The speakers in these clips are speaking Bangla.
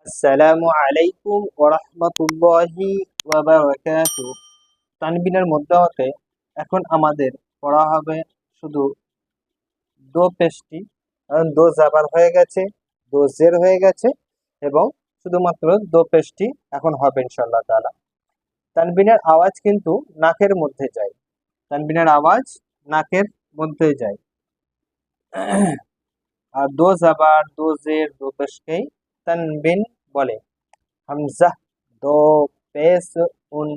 আসসালামু আলাইকুম ওয়া রাহমাতুল্লাহি ওয়া বারাকাতুহু। তানবিনের মধ্যে হতে এখন আমাদের পড়া হবে শুধু দো পেশটি, কারণ দো জাবার হয়ে গেছে, দো জের হয়ে গেছে এবং শুধুমাত্র দো পেশটি এখন হবে ইনশাআল্লাহ তাআলা। তানবিনের আওয়াজ কিন্তু নাকের মধ্যে যায়, তানবিনের আওয়াজ নাকের মধ্যে যায়। আর দো জাবার, দো জের, দো পেশকেই তানবিন বলে। হামজা, দো, পেশ, উন,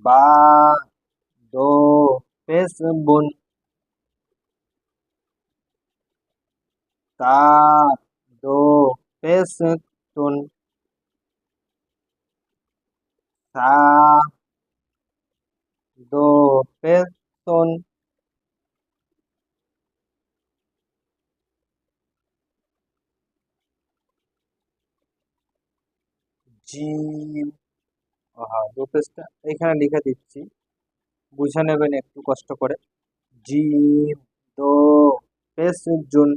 বা, দো, পেশ, বুন, তা, দো, পেশ, তুন, সা, দো, পেশ, তুন, জিম। হ্যাঁ, দো পেশটা এখানে লিখে দিচ্ছি, বুঝে নেবেন একটু কষ্ট করে। জিম, দো, পেশ, জুন,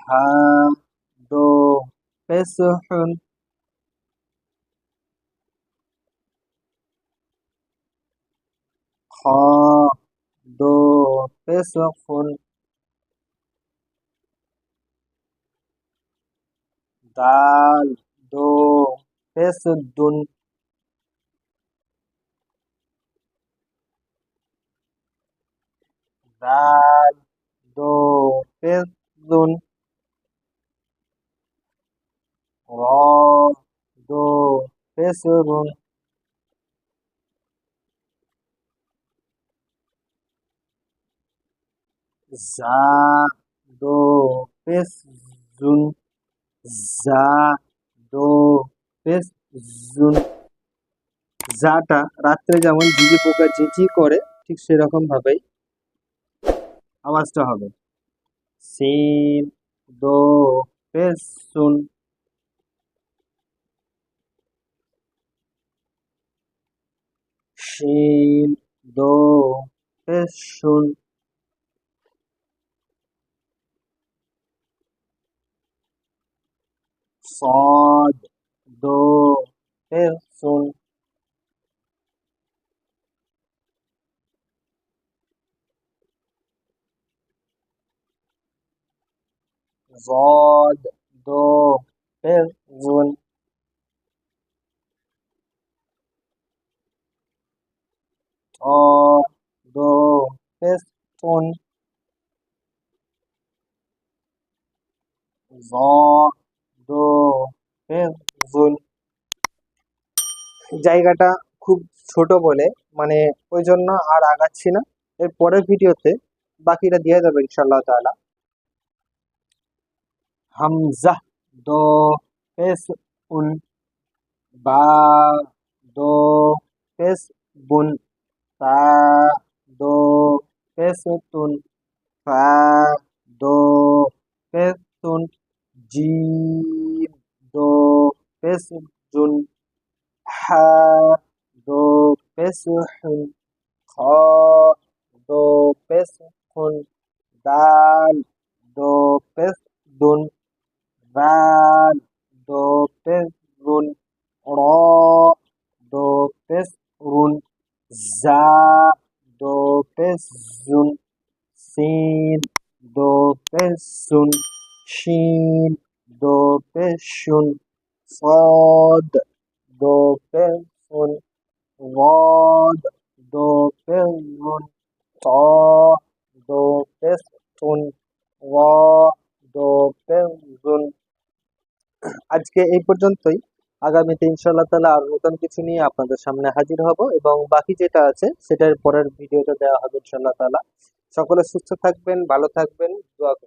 হা, দো, পেশ, হুন, খ, দো, পেশ, খুন, দাল, দো, পেশ, দুন, দাল, দো, পেশ, দুন, র, দো, পেশ, রুন, জা, দো, পেশ, জুন, জা, দো, পেশ, জুন। জাটা রাত্রে যেমন ঝিঝি পোকা ঝিঝি করে, ঠিক সেরকম ভাবেই আওয়াজটা হবে। সিন, দো, পেশ, সুন, শিন, দো, পেশ, সুন, صاد، দো, পেশ, সুন, ضاد، দো, পেশ, জুন, ট, দো, পেশ, তুন, জ, দো, পেশ, জুন। জায়গাটা খুব ছোট বলে মানে ওই জন্য আর আগাচ্ছি না, এর পরের ভিডিওতে বাকিটা দিয়ে দেবো ইনশাল্লাহ তাআলা। হামজা, দো, পেশ, উন, বা, দো, পেশ, বুন, তা, দো, পেশ, তুন, ফা, দো, পেশ, তুন, জিম, দো, পেশ, জুন, হা, দো, পেশ, হুন, খ, দো, পেশ, খুন, দাল, দো, পেশ, দুন, রাল, দো, পেশ, রুন, র, দো, পেশ, রুন, জা, দো, পেশ, জুন, সিন, দো, পেশ, সুন, শিন, দো, পেশ, শুন, صاد, দো, পেশ, সুন, ضاد, দো, পেশ, রুন, ط, দো, পেশ, তুন, র, দো, পেশ, জুন। আজকে এই পর্যন্তই। আগামীতে ইনশাআল্লাহ তাআলা আর নতুন কিছু নিয়ে আপনাদের সামনে হাজির হব এবং বাকি যেটা আছে সেটার পরের ভিডিওতে দেওয়া হবে ইনশাআল্লাহ তাআলা। সকলে সুস্থ থাকবেন, ভালো থাকবেন, দোয়া করবেন।